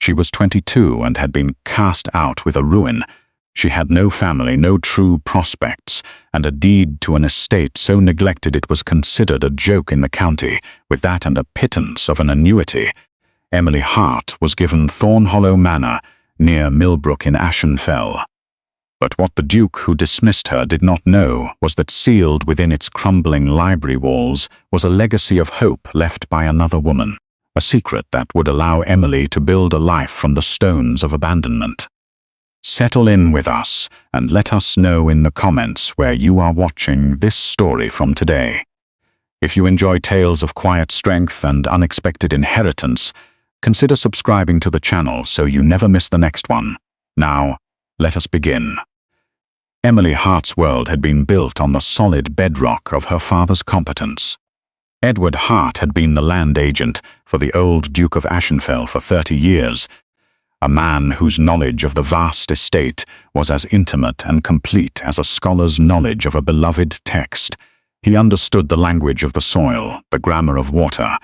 She was 22 and had been cast out with a ruin. She had no family, no true prospects, and a deed to an estate so neglected it was considered a joke in the county, with that and a pittance of an annuity. Emily Hart was given Thornhollow Manor, near Millbrook in Ashenfell. But what the Duke who dismissed her did not know was that sealed within its crumbling library walls was a legacy of hope left by another woman, a secret that would allow Emily to build a life from the stones of abandonment. Settle in with us and let us know in the comments where you are watching this story from today. If you enjoy tales of quiet strength and unexpected inheritance, consider subscribing to the channel so you never miss the next one. Now, let us begin. Emily Hart's world had been built on the solid bedrock of her father's competence. Edward Hart had been the land agent for the old Duke of Ashenfell for 30 years, a man whose knowledge of the vast estate was as intimate and complete as a scholar's knowledge of a beloved text. He understood the language of the soil, the grammar of water,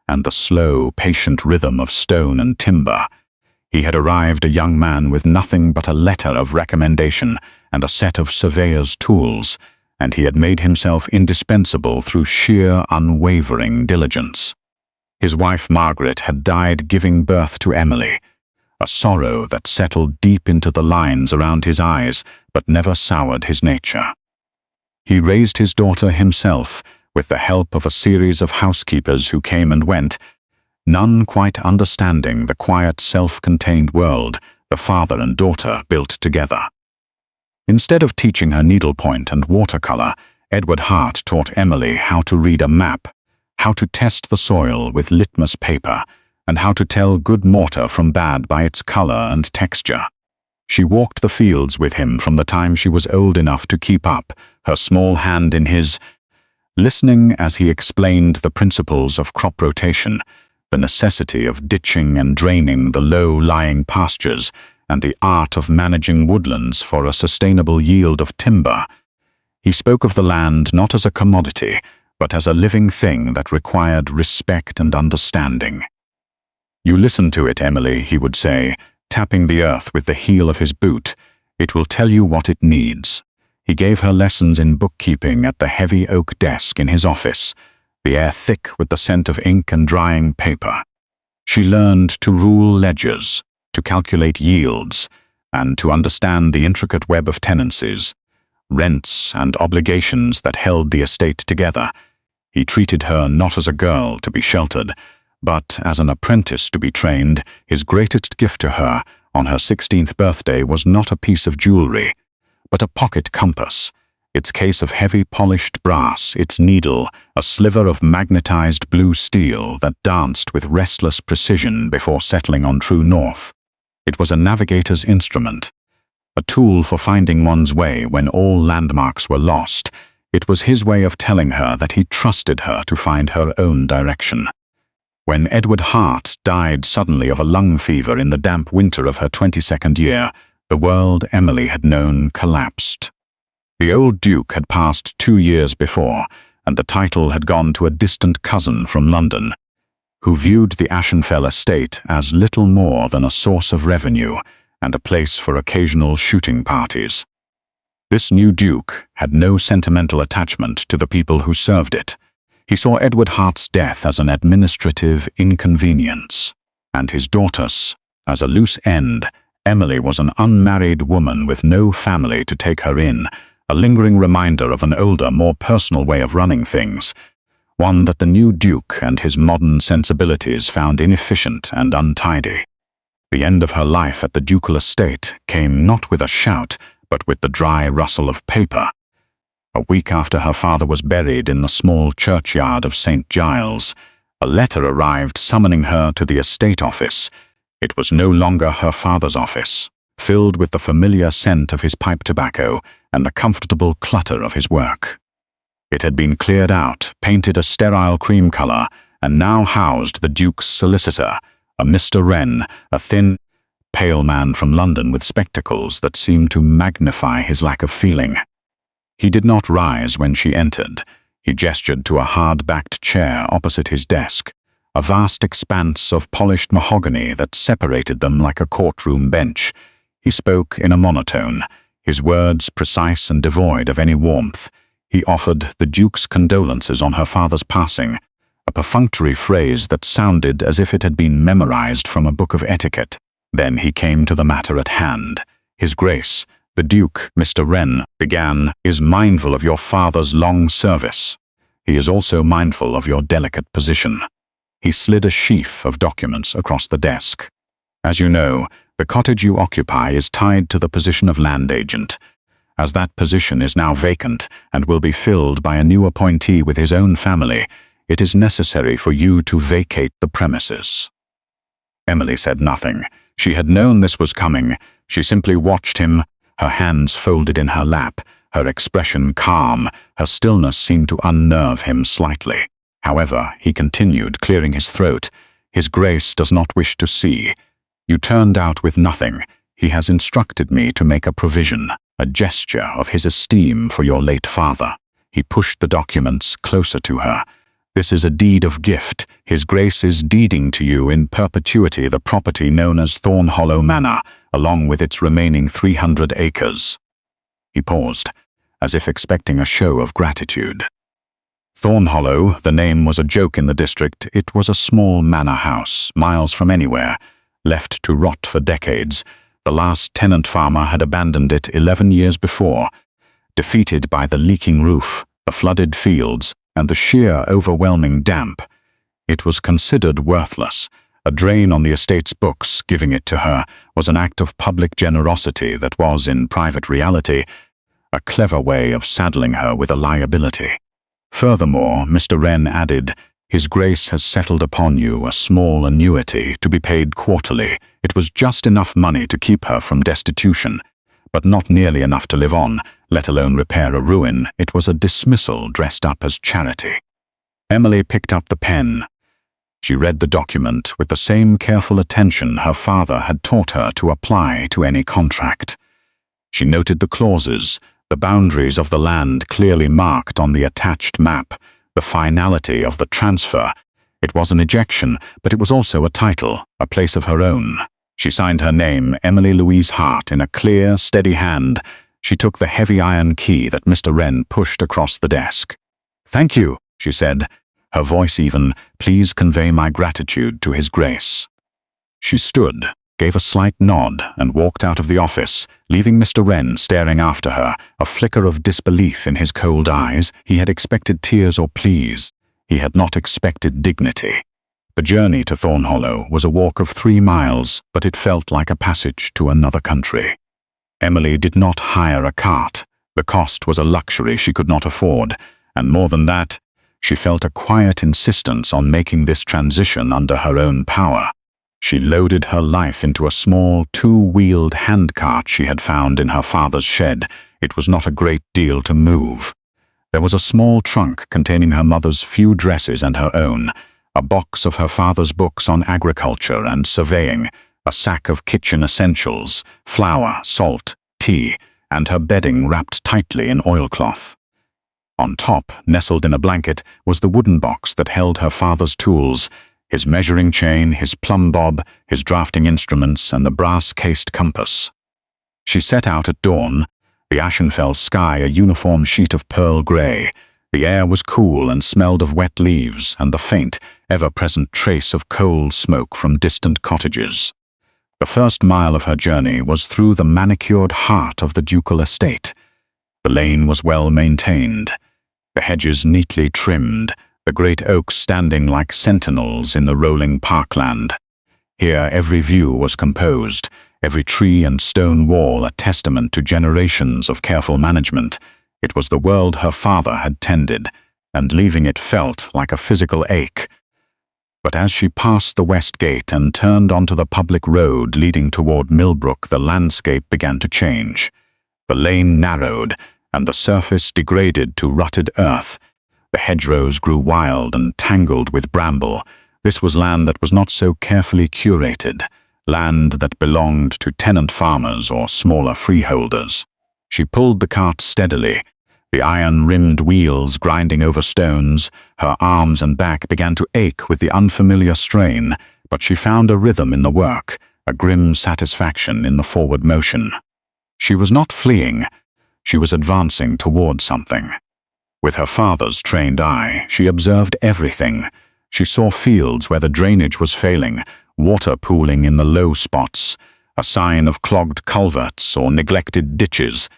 and the slow, patient rhythm of stone and timber. He had arrived a young man with nothing but a letter of recommendation and a set of surveyor's tools, and he had made himself indispensable through sheer, unwavering diligence. His wife Margaret had died giving birth to Emily, a sorrow that settled deep into the lines around his eyes but never soured his nature. He raised his daughter himself, with the help of a series of housekeepers who came and went, none quite understanding the quiet, self-contained world the father and daughter built together. Instead of teaching her needlepoint and watercolor, Edward Hart taught Emily how to read a map, how to test the soil with litmus paper, and how to tell good mortar from bad by its color and texture. She walked the fields with him from the time she was old enough to keep up, her small hand in his, listening as he explained the principles of crop rotation, the necessity of ditching and draining the low-lying pastures, and the art of managing woodlands for a sustainable yield of timber. He spoke of the land not as a commodity, but as a living thing that required respect and understanding. "You listen to it, Emily," he would say, tapping the earth with the heel of his boot. "It will tell you what it needs." He gave her lessons in bookkeeping at the heavy oak desk in his office, the air thick with the scent of ink and drying paper. She learned to rule ledgers, to calculate yields, and to understand the intricate web of tenancies, rents and obligations that held the estate together. He treated her not as a girl to be sheltered, but as an apprentice to be trained. His greatest gift to her on her 16th birthday was not a piece of jewelry, but a pocket compass, its case of heavy polished brass, its needle a sliver of magnetized blue steel that danced with restless precision before settling on true north. It was a navigator's instrument, a tool for finding one's way when all landmarks were lost. It was his way of telling her that he trusted her to find her own direction. When Edward Hart died suddenly of a lung fever in the damp winter of her 22nd year, the world Emily had known collapsed. The old Duke had passed 2 years before, and the title had gone to a distant cousin from London, who viewed the Ashenfell estate as little more than a source of revenue and a place for occasional shooting parties. This new Duke had no sentimental attachment to the people who served it. He saw Edward Hart's death as an administrative inconvenience, and his daughter's as a loose end. Emily was an unmarried woman with no family to take her in, a lingering reminder of an older, more personal way of running things, one that the new Duke and his modern sensibilities found inefficient and untidy. The end of her life at the ducal estate came not with a shout, but with the dry rustle of paper. A week after her father was buried in the small churchyard of St. Giles, a letter arrived summoning her to the estate office. It was no longer her father's office, filled with the familiar scent of his pipe tobacco and the comfortable clutter of his work. It had been cleared out, painted a sterile cream color, and now housed the Duke's solicitor, a Mr. Wren, a thin, pale man from London with spectacles that seemed to magnify his lack of feeling. He did not rise when she entered. He gestured to a hard-backed chair opposite his desk, a vast expanse of polished mahogany that separated them like a courtroom bench. He spoke in a monotone, his words precise and devoid of any warmth. He offered the Duke's condolences on her father's passing, a perfunctory phrase that sounded as if it had been memorized from a book of etiquette. Then he came to the matter at hand. His Grace, the Duke, Mr. Wren, began, is mindful of your father's long service. He is also mindful of your delicate position. He slid a sheaf of documents across the desk. As you know, the cottage you occupy is tied to the position of land agent. As that position is now vacant and will be filled by a new appointee with his own family, it is necessary for you to vacate the premises. Emily said nothing. She had known this was coming. She simply watched him, her hands folded in her lap, her expression calm. Her stillness seemed to unnerve him slightly. However, he continued, clearing his throat. His Grace does not wish to see. You turned out with nothing. He has instructed me to make a provision, a gesture of his esteem for your late father. He pushed the documents closer to her. This is a deed of gift. His Grace is deeding to you in perpetuity the property known as Thornhollow Manor, along with its remaining 300 acres. He paused, as if expecting a show of gratitude. Thornhollow, the name was a joke in the district. It was a small manor house, miles from anywhere, left to rot for decades. The last tenant farmer had abandoned it 11 years before, defeated by the leaking roof, the flooded fields, and the sheer overwhelming damp. It was considered worthless. A drain on the estate's books, giving it to her, was an act of public generosity that was, in private reality, a clever way of saddling her with a liability. Furthermore, Mr. Wren added, His Grace has settled upon you a small annuity to be paid quarterly. It was just enough money to keep her from destitution, but not nearly enough to live on, let alone repair a ruin. It was a dismissal dressed up as charity. Emily picked up the pen. She read the document with the same careful attention her father had taught her to apply to any contract. She noted the clauses, the boundaries of the land clearly marked on the attached map, the finality of the transfer. It was an ejection, but it was also a title, a place of her own. She signed her name, Emily Louise Hart, in a clear, steady hand. She took the heavy iron key that Mr. Wren pushed across the desk. "Thank you," she said, her voice even. "Please convey my gratitude to His Grace." She stood, gave a slight nod, and walked out of the office, leaving Mr. Wren staring after her, a flicker of disbelief in his cold eyes. He had expected tears or pleas. He had not expected dignity. The journey to Thornhollow was a walk of 3 miles, but it felt like a passage to another country. Emily did not hire a cart. The cost was a luxury she could not afford, and more than that, she felt a quiet insistence on making this transition under her own power. She loaded her life into a small 2-wheeled handcart she had found in her father's shed. It was not a great deal to move. There was a small trunk containing her mother's few dresses and her own, a box of her father's books on agriculture and surveying, a sack of kitchen essentials, flour, salt, tea, and her bedding wrapped tightly in oilcloth. On top, nestled in a blanket, was the wooden box that held her father's tools, his measuring chain, his plumb bob, his drafting instruments, and the brass-cased compass. She set out at dawn, the Ashenfell sky a uniform sheet of pearl grey. The air was cool and smelled of wet leaves and the faint, ever-present trace of coal smoke from distant cottages. The first mile of her journey was through the manicured heart of the ducal estate. The lane was well maintained, the hedges neatly trimmed, the great oaks standing like sentinels in the rolling parkland. Here every view was composed, every tree and stone wall a testament to generations of careful management. It was the world her father had tended, and leaving it felt like a physical ache. But as she passed the west gate and turned onto the public road leading toward Millbrook, the landscape began to change. The lane narrowed, and the surface degraded to rutted earth. The hedgerows grew wild and tangled with bramble. This was land that was not so carefully curated, land that belonged to tenant farmers or smaller freeholders. She pulled the cart steadily, the iron-rimmed wheels grinding over stones. Her arms and back began to ache with the unfamiliar strain, but she found a rhythm in the work, a grim satisfaction in the forward motion. She was not fleeing. She was advancing toward something. With her father's trained eye, she observed everything. She saw fields where the drainage was failing, water pooling in the low spots, a sign of clogged culverts or neglected ditches.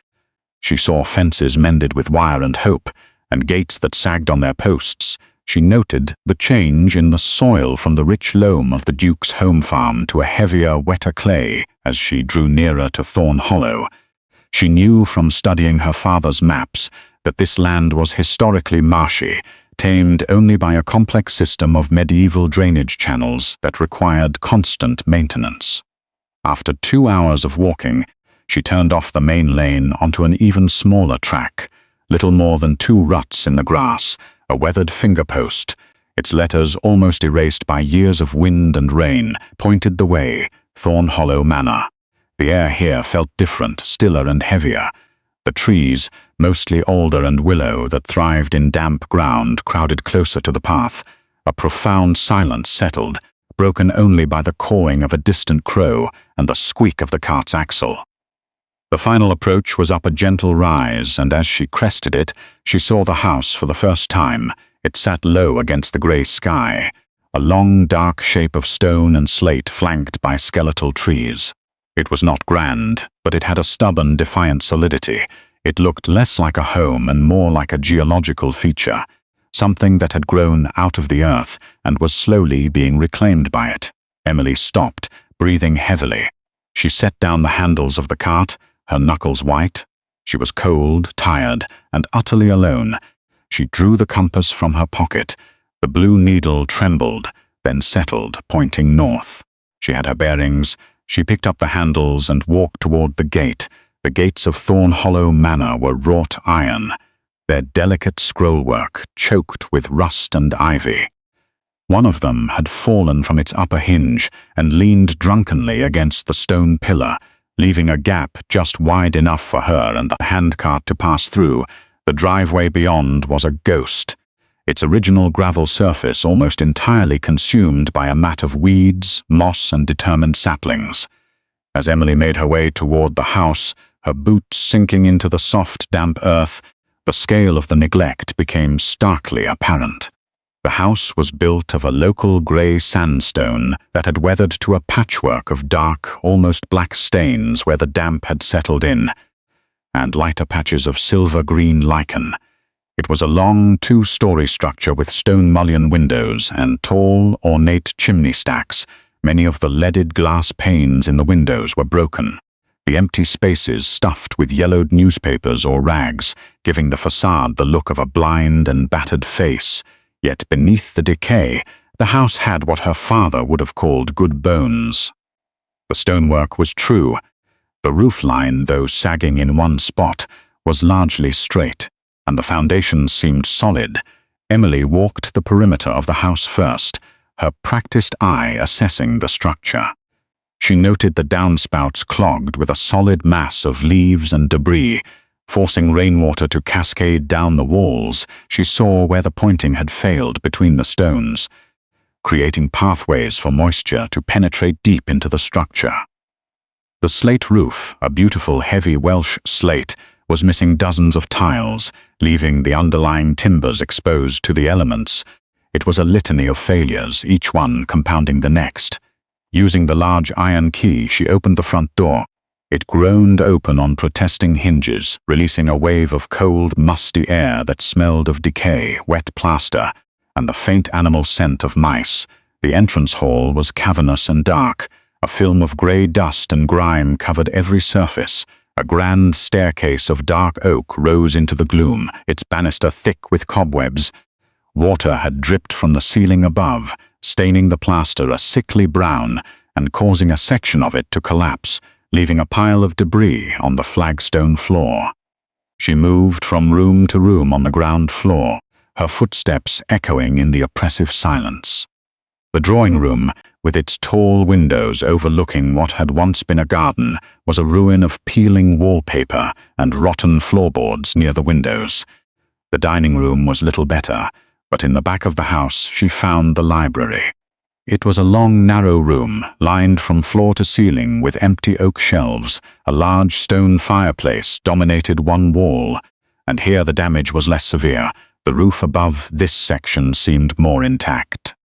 She saw fences mended with wire and hope, and gates that sagged on their posts. She noted the change in the soil from the rich loam of the Duke's home farm to a heavier, wetter clay as she drew nearer to Thornhollow. She knew from studying her father's maps that this land was historically marshy, tamed only by a complex system of medieval drainage channels that required constant maintenance. After 2 hours of walking, she turned off the main lane onto an even smaller track, little more than 2 ruts in the grass, a weathered finger-post. Its letters, almost erased by years of wind and rain, pointed the way, Thornhollow Manor. The air here felt different, stiller and heavier. The trees, mostly alder and willow that thrived in damp ground, crowded closer to the path. A profound silence settled, broken only by the cawing of a distant crow and the squeak of the cart's axle. The final approach was up a gentle rise, and as she crested it, she saw the house for the first time. It sat low against the grey sky, a long, dark shape of stone and slate flanked by skeletal trees. It was not grand, but it had a stubborn, defiant solidity. It looked less like a home and more like a geological feature, something that had grown out of the earth and was slowly being reclaimed by it. Emily stopped, breathing heavily. She set down the handles of the cart, her knuckles white. She was cold, tired, and utterly alone. She drew the compass from her pocket. The blue needle trembled, then settled, pointing north. She had her bearings. She picked up the handles and walked toward the gate. The gates of Thornhollow Manor were wrought iron, their delicate scrollwork choked with rust and ivy. One of them had fallen from its upper hinge and leaned drunkenly against the stone pillar, leaving a gap just wide enough for her and the handcart to pass through. The driveway beyond was a ghost, its original gravel surface almost entirely consumed by a mat of weeds, moss, and determined saplings. As Emily made her way toward the house, her boots sinking into the soft, damp earth, the scale of the neglect became starkly apparent. The house was built of a local grey sandstone that had weathered to a patchwork of dark, almost black stains where the damp had settled in, and lighter patches of silver-green lichen. It was a long, 2-story structure with stone mullion windows and tall, ornate chimney stacks. Many of the leaded glass panes in the windows were broken, the empty spaces stuffed with yellowed newspapers or rags, giving the facade the look of a blind and battered face. Yet beneath the decay, the house had what her father would have called good bones. The stonework was true. The roof line, though sagging in one spot, was largely straight, and the foundations seemed solid. Emily walked the perimeter of the house first, her practiced eye assessing the structure. She noted the downspouts clogged with a solid mass of leaves and debris, forcing rainwater to cascade down the walls. She saw where the pointing had failed between the stones, creating pathways for moisture to penetrate deep into the structure. The slate roof, a beautiful heavy Welsh slate, was missing dozens of tiles, leaving the underlying timbers exposed to the elements. It was a litany of failures, each one compounding the next. Using the large iron key, she opened the front door. It groaned open on protesting hinges, releasing a wave of cold, musty air that smelled of decay, wet plaster, and the faint animal scent of mice. The entrance hall was cavernous and dark. A film of grey dust and grime covered every surface. A grand staircase of dark oak rose into the gloom, its banister thick with cobwebs. Water had dripped from the ceiling above, staining the plaster a sickly brown and causing a section of it to collapse, leaving a pile of debris on the flagstone floor. She moved from room to room on the ground floor, her footsteps echoing in the oppressive silence. The drawing room, with its tall windows overlooking what had once been a garden, was a ruin of peeling wallpaper and rotten floorboards near the windows. The dining room was little better, but in the back of the house she found the library. It was a long, narrow room, lined from floor to ceiling with empty oak shelves. A large stone fireplace dominated one wall, and here the damage was less severe. The roof above this section seemed more intact.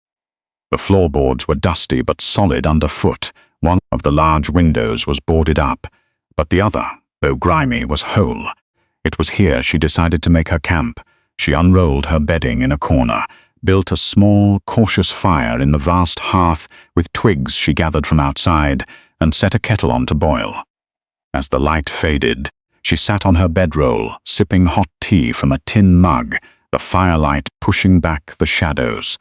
The floorboards were dusty but solid underfoot. One of the large windows was boarded up, but the other, though grimy, was whole. It was here she decided to make her camp. She unrolled her bedding in a corner, built a small, cautious fire in the vast hearth with twigs she gathered from outside, and set a kettle on to boil. As the light faded, she sat on her bedroll, sipping hot tea from a tin mug, the firelight pushing back the shadows.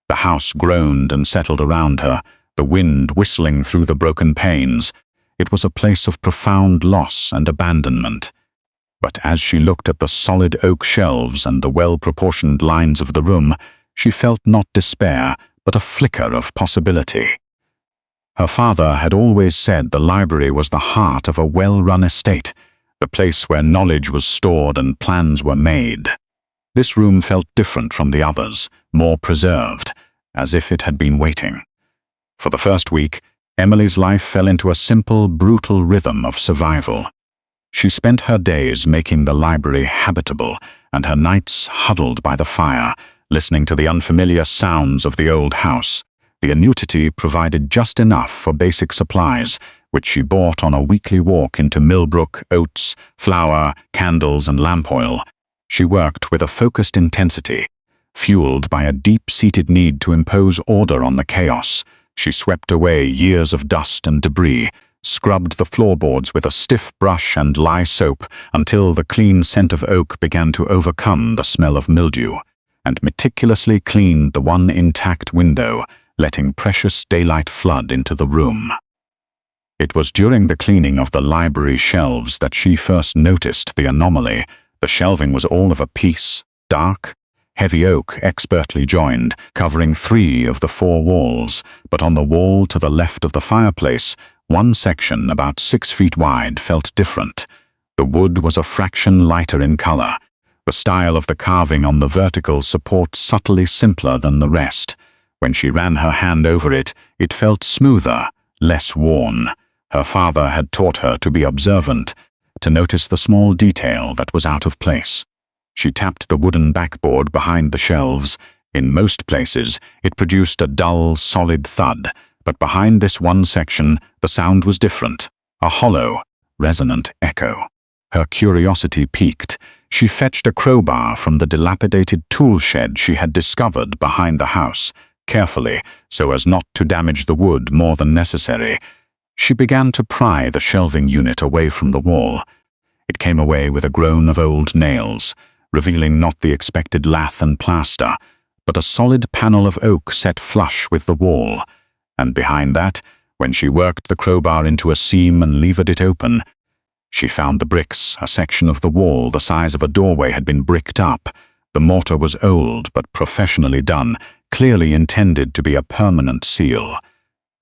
The house groaned and settled around her, the wind whistling through the broken panes. It was a place of profound loss and abandonment. But as she looked at the solid oak shelves and the well-proportioned lines of the room, she felt not despair, but a flicker of possibility. Her father had always said the library was the heart of a well-run estate, the place where knowledge was stored and plans were made. This room felt different from the others, more preserved, as if it had been waiting. For the first week, Emily's life fell into a simple, brutal rhythm of survival. She spent her days making the library habitable and her nights huddled by the fire, listening to the unfamiliar sounds of the old house. The annuity provided just enough for basic supplies, which she bought on a weekly walk into Millbrook, oats, flour, candles, and lamp oil. She worked with a focused intensity, fueled by a deep-seated need to impose order on the chaos. She swept away years of dust and debris, scrubbed the floorboards with a stiff brush and lye soap until the clean scent of oak began to overcome the smell of mildew, and meticulously cleaned the one intact window, letting precious daylight flood into the room. It was during the cleaning of the library shelves that she first noticed the anomaly. The shelving was all of a piece, dark, heavy oak expertly joined, covering 3 of the 4 walls, but on the wall to the left of the fireplace, one section about 6 feet wide felt different. The wood was a fraction lighter in color. The style of the carving on the vertical support subtly simpler than the rest. When she ran her hand over it, it felt smoother, less worn. Her father had taught her to be observant, to notice the small detail that was out of place. She tapped the wooden backboard behind the shelves. In most places, it produced a dull, solid thud, but behind this one section, the sound was different, a hollow, resonant echo. Her curiosity piqued. She fetched a crowbar from the dilapidated tool shed she had discovered behind the house, carefully, so as not to damage the wood more than necessary. She began to pry the shelving unit away from the wall. It came away with a groan of old nails, revealing not the expected lath and plaster, but a solid panel of oak set flush with the wall. And behind that, when she worked the crowbar into a seam and levered it open, she found the bricks. A section of the wall the size of a doorway had been bricked up. The mortar was old but professionally done, clearly intended to be a permanent seal.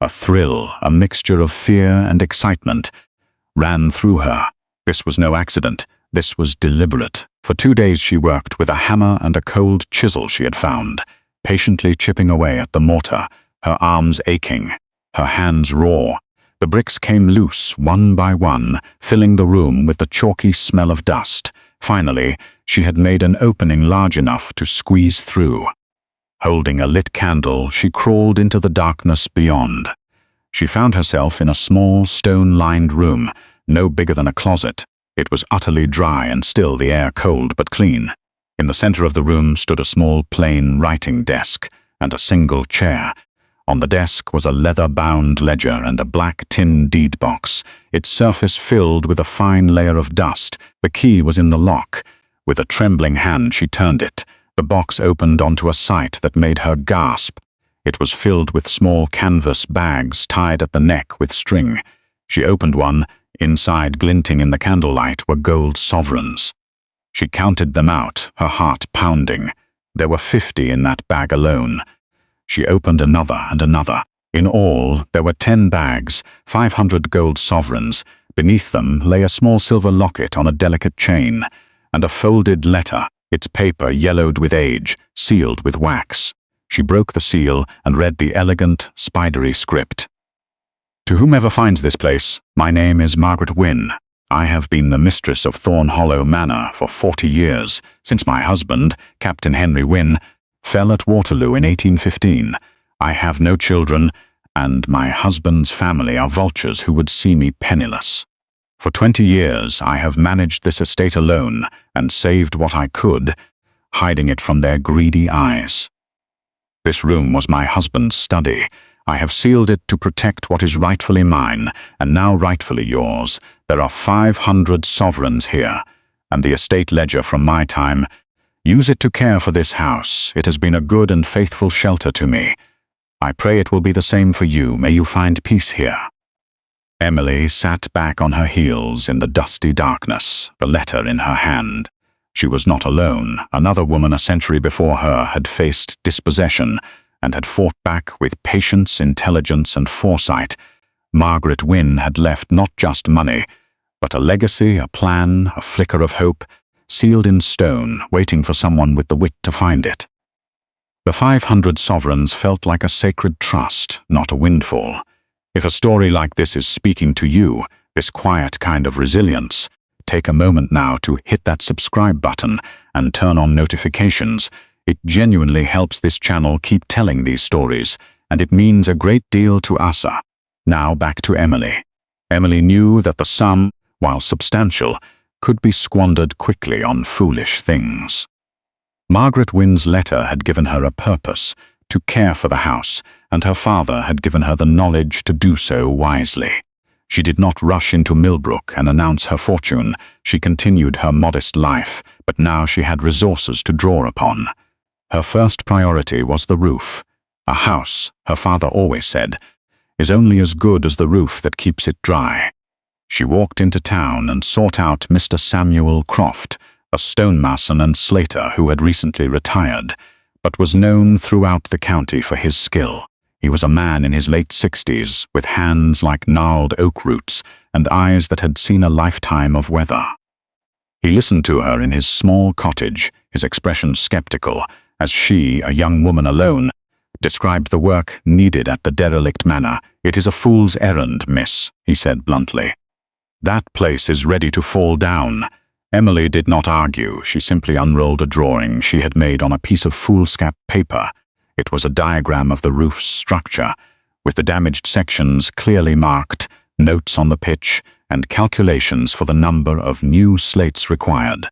A thrill, a mixture of fear and excitement, ran through her. This was no accident. This was deliberate. For 2 days she worked with a hammer and a cold chisel she had found, patiently chipping away at the mortar, her arms aching, her hands raw. The bricks came loose one by one, filling the room with the chalky smell of dust. Finally, she had made an opening large enough to squeeze through. Holding a lit candle, she crawled into the darkness beyond. She found herself in a small, stone-lined room, no bigger than a closet. It was utterly dry and still, the air cold but clean. In the center of the room stood a small, plain writing desk and a single chair. On the desk was a leather-bound ledger and a black tin deed box, its surface filled with a fine layer of dust. The key was in the lock. With a trembling hand she turned it. The box opened onto a sight that made her gasp. It was filled with small canvas bags tied at the neck with string. She opened one. Inside, glinting in the candlelight, were gold sovereigns. She counted them out, her heart pounding. There were 50 in that bag alone. She opened another and another. In all, there were 10 bags, 500 gold sovereigns. Beneath them lay a small silver locket on a delicate chain, and a folded letter, its paper yellowed with age, sealed with wax. She broke the seal and read the elegant, spidery script. To whomever finds this place, my name is Margaret Wynne. I have been the mistress of Thornhollow Manor for 40 years, since my husband, Captain Henry Wynne, fell at Waterloo in 1815. I have no children, and my husband's family are vultures who would see me penniless. For 20 years I have managed this estate alone and saved what I could, hiding it from their greedy eyes. This room was my husband's study. I have sealed it to protect what is rightfully mine, and now rightfully yours. There are 500 sovereigns here, and the estate ledger from my time. Use it to care for this house. It has been a good and faithful shelter to me. I pray it will be the same for you. May you find peace here. Emily sat back on her heels in the dusty darkness, the letter in her hand. She was not alone. Another woman a century before her had faced dispossession and had fought back with patience, intelligence, and foresight. Margaret Wynne had left not just money, but a legacy, a plan, a flicker of hope, sealed in stone, waiting for someone with the wit to find it. The 500 sovereigns felt like a sacred trust, not a windfall. If a story like this is speaking to you, this quiet kind of resilience, take a moment now to hit that subscribe button and turn on notifications. It genuinely helps this channel keep telling these stories, and it means a great deal to us. Now back to Emily. Emily knew that the sum, while substantial, could be squandered quickly on foolish things. Margaret Wynne's letter had given her a purpose, to care for the house, and her father had given her the knowledge to do so wisely. She did not rush into Millbrook and announce her fortune. She continued her modest life, but now she had resources to draw upon. Her first priority was the roof. A house, her father always said, is only as good as the roof that keeps it dry. She walked into town and sought out Mr. Samuel Croft, a stonemason and slater who had recently retired, but was known throughout the county for his skill. He was a man in his late 60s, with hands like gnarled oak roots and eyes that had seen a lifetime of weather. He listened to her in his small cottage, his expression skeptical, as she, a young woman alone, described the work needed at the derelict manor. "It is a fool's errand, miss," he said bluntly. "That place is ready to fall down." Emily did not argue. She simply unrolled a drawing she had made on a piece of foolscap paper. It was a diagram of the roof's structure, with the damaged sections clearly marked, notes on the pitch, and calculations for the number of new slates required.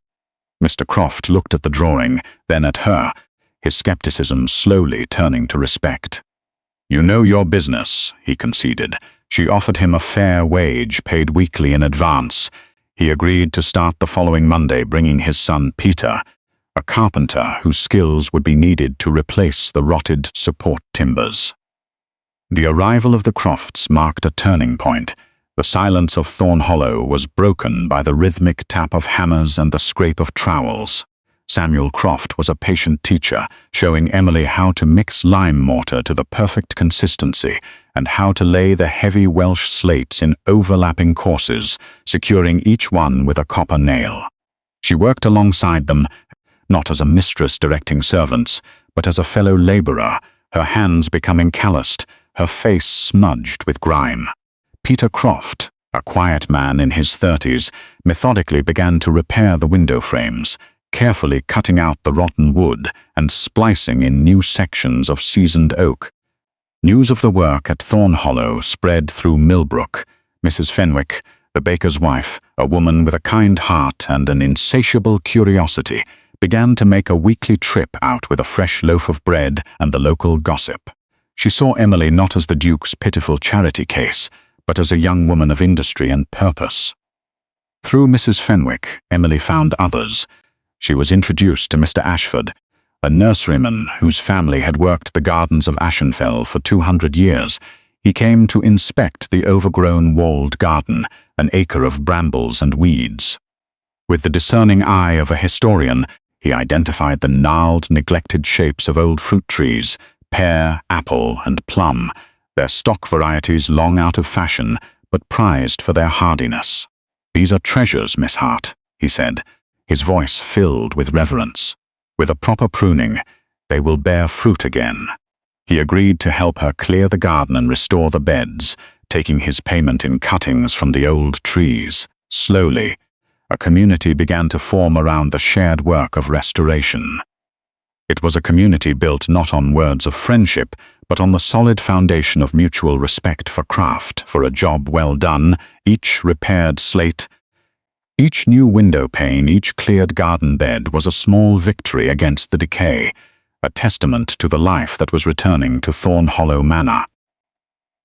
Mr. Croft looked at the drawing, then at her, his skepticism slowly turning to respect. "You know your business," he conceded. She offered him a fair wage, paid weekly in advance. He agreed to start the following Monday, bringing his son Peter, a carpenter whose skills would be needed to replace the rotted support timbers. The arrival of the Crofts marked a turning point. The silence of Thornhollow was broken by the rhythmic tap of hammers and the scrape of trowels. Samuel Croft was a patient teacher, showing Emily how to mix lime mortar to the perfect consistency and how to lay the heavy Welsh slates in overlapping courses, securing each one with a copper nail. She worked alongside them, not as a mistress directing servants, but as a fellow laborer, her hands becoming calloused, her face smudged with grime. Peter Croft, a quiet man in his 30s, methodically began to repair the window frames, carefully cutting out the rotten wood and splicing in new sections of seasoned oak. News of the work at Thornhollow spread through Millbrook. Mrs. Fenwick, the baker's wife, a woman with a kind heart and an insatiable curiosity, began to make a weekly trip out with a fresh loaf of bread and the local gossip. She saw Emily not as the Duke's pitiful charity case, but as a young woman of industry and purpose. Through Mrs. Fenwick, Emily found others. She was introduced to Mr. Ashford, a nurseryman whose family had worked the gardens of Ashenfell for 200 years. He came to inspect the overgrown walled garden, an acre of brambles and weeds. With the discerning eye of a historian, he identified the gnarled, neglected shapes of old fruit trees, pear, apple, and plum, their stock varieties long out of fashion, but prized for their hardiness. "These are treasures, Miss Hart," he said, his voice filled with reverence. "With a proper pruning, they will bear fruit again." He agreed to help her clear the garden and restore the beds, taking his payment in cuttings from the old trees. Slowly, a community began to form around the shared work of restoration. It was a community built not on words of friendship, but on the solid foundation of mutual respect for craft, for a job well done, each repaired slate, each new window pane, each cleared garden bed was a small victory against the decay, a testament to the life that was returning to Thornhollow Manor.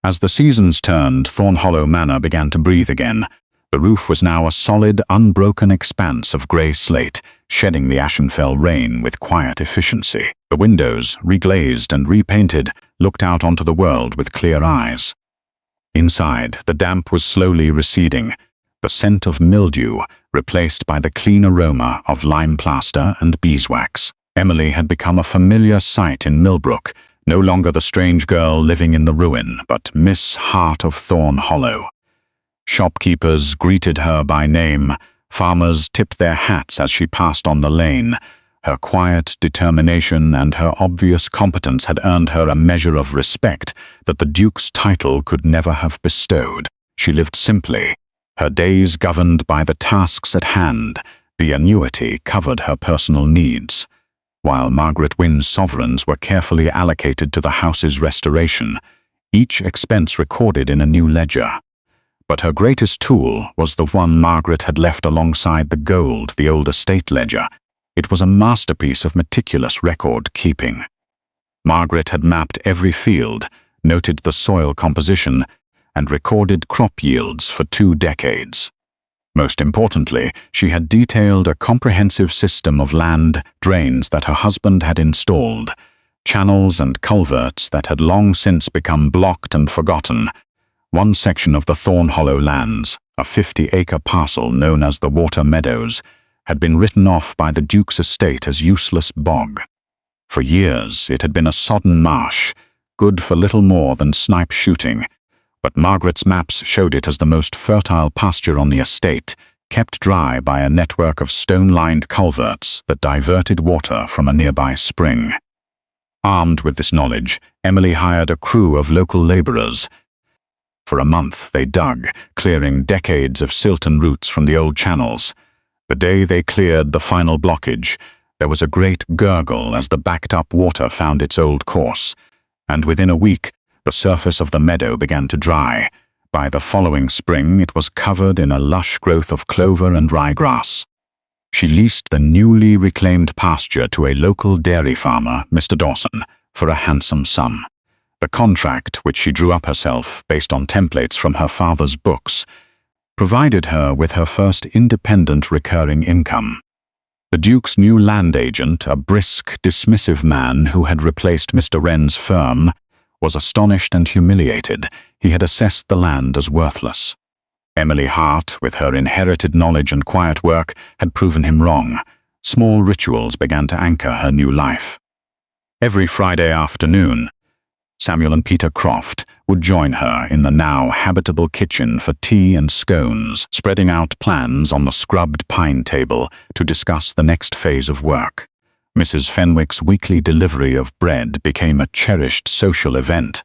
As the seasons turned, Thornhollow Manor began to breathe again. The roof was now a solid, unbroken expanse of grey slate, shedding the Ashenfell rain with quiet efficiency. The windows, reglazed and repainted, looked out onto the world with clear eyes. Inside, the damp was slowly receding, the scent of mildew replaced by the clean aroma of lime plaster and beeswax. Emily had become a familiar sight in Millbrook, no longer the strange girl living in the ruin, but Miss Hart of Thornhollow. Shopkeepers greeted her by name, farmers tipped their hats as she passed on the lane. Her quiet determination and her obvious competence had earned her a measure of respect that the Duke's title could never have bestowed. She lived simply, her days governed by the tasks at hand. The annuity covered her personal needs, while Margaret Wynne's sovereigns were carefully allocated to the house's restoration, each expense recorded in a new ledger. But her greatest tool was the one Margaret had left alongside the gold, the old estate ledger. It was a masterpiece of meticulous record-keeping. Margaret had mapped every field, noted the soil composition, and recorded crop yields for 2 decades. Most importantly, she had detailed a comprehensive system of land drains that her husband had installed, channels and culverts that had long since become blocked and forgotten. One section of the Thornhollow lands, a 50-acre parcel known as the Water Meadows, had been written off by the Duke's estate as useless bog. For years it had been a sodden marsh, good for little more than snipe shooting, but Margaret's maps showed it as the most fertile pasture on the estate, kept dry by a network of stone-lined culverts that diverted water from a nearby spring. Armed with this knowledge, Emily hired a crew of local labourers. For a month they dug, clearing decades of silt and roots from the old channels. The day they cleared the final blockage, there was a great gurgle as the backed-up water found its old course, and within a week, the surface of the meadow began to dry. By the following spring, it was covered in a lush growth of clover and ryegrass. She leased the newly reclaimed pasture to a local dairy farmer, Mr. Dawson, for a handsome sum. The contract, which she drew up herself based on templates from her father's books, provided her with her first independent recurring income. The Duke's new land agent, a brisk, dismissive man who had replaced Mr. Wren's firm, was astonished and humiliated. He had assessed the land as worthless. Emily Hart, with her inherited knowledge and quiet work, had proven him wrong. Small rituals began to anchor her new life. Every Friday afternoon, Samuel and Peter Croft would join her in the now habitable kitchen for tea and scones, spreading out plans on the scrubbed pine table to discuss the next phase of work. Mrs. Fenwick's weekly delivery of bread became a cherished social event,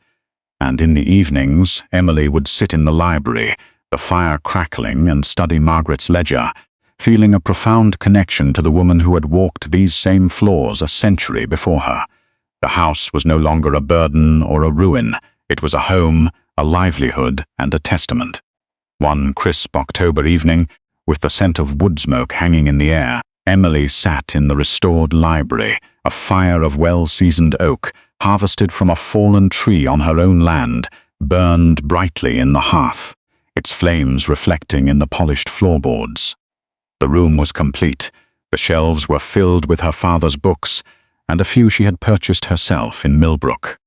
and in the evenings, Emily would sit in the library, the fire crackling, and study Margaret's ledger, feeling a profound connection to the woman who had walked these same floors a century before her. The house was no longer a burden or a ruin. It was a home, a livelihood, and a testament. One crisp October evening, with the scent of wood smoke hanging in the air, Emily sat in the restored library, a fire of well-seasoned oak, harvested from a fallen tree on her own land, burned brightly in the hearth, its flames reflecting in the polished floorboards. The room was complete. The shelves were filled with her father's books, and a few she had purchased herself in Millbrook.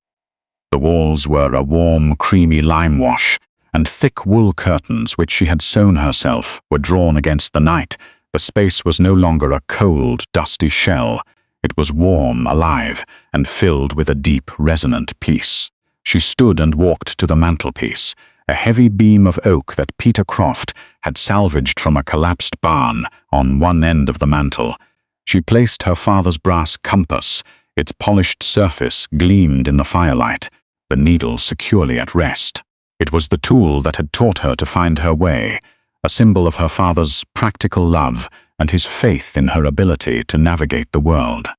The walls were a warm, creamy lime wash, and thick wool curtains which she had sewn herself were drawn against the night. The space was no longer a cold, dusty shell. It was warm, alive, and filled with a deep, resonant peace. She stood and walked to the mantelpiece, a heavy beam of oak that Peter Croft had salvaged from a collapsed barn on one end of the mantel. She placed her father's brass compass. Its polished surface gleamed in the firelight, the needle securely at rest. It was the tool that had taught her to find her way, a symbol of her father's practical love and his faith in her ability to navigate the world.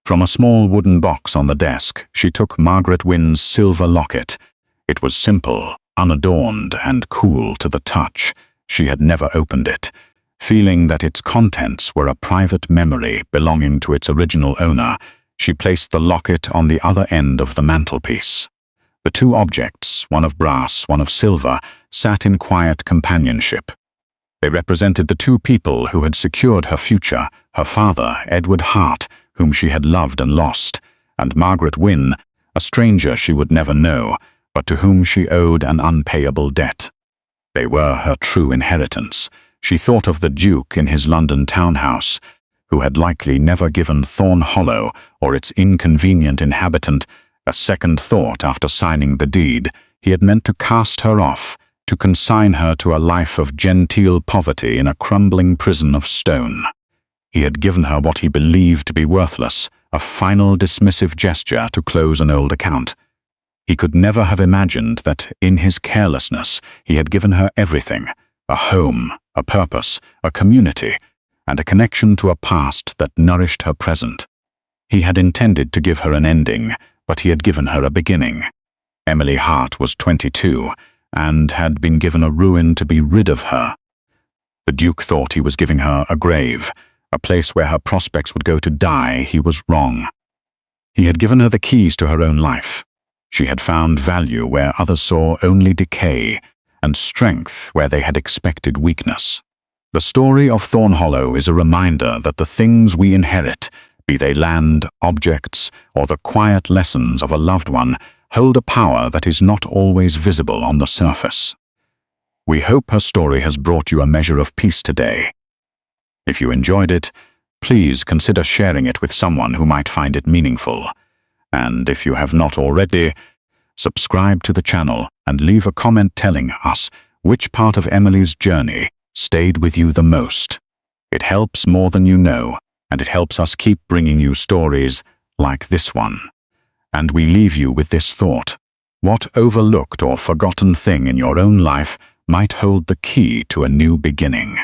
From a small wooden box on the desk, she took Margaret Wynne's silver locket. It was simple, unadorned, and cool to the touch. She had never opened it, feeling that its contents were a private memory belonging to its original owner. She placed the locket on the other end of the mantelpiece. The two objects, one of brass, one of silver, sat in quiet companionship. They represented the two people who had secured her future, her father, Edward Hart, whom she had loved and lost, and Margaret Wynne, a stranger she would never know, but to whom she owed an unpayable debt. They were her true inheritance. She thought of the Duke in his London townhouse, who had likely never given Thornhollow or its inconvenient inhabitant a second thought after signing the deed. He had meant to cast her off, to consign her to a life of genteel poverty in a crumbling prison of stone. He had given her what he believed to be worthless, a final dismissive gesture to close an old account. He could never have imagined that, in his carelessness, he had given her everything: a home, a purpose, a community, and a connection to a past that nourished her present. He had intended to give her an ending, but he had given her a beginning. Emily Hart was 22, and had been given a ruin to be rid of her. The Duke thought he was giving her a grave, a place where her prospects would go to die. He was wrong. He had given her the keys to her own life. She had found value where others saw only decay, and strength where they had expected weakness. The story of Thornhollow is a reminder that the things we inherit, be they land, objects, or the quiet lessons of a loved one, hold a power that is not always visible on the surface. We hope her story has brought you a measure of peace today. If you enjoyed it, please consider sharing it with someone who might find it meaningful. And if you have not already, subscribe to the channel and leave a comment telling us which part of Emily's journey stayed with you the most. It helps more than you know, and it helps us keep bringing you stories like this one. And we leave you with this thought: what overlooked or forgotten thing in your own life might hold the key to a new beginning?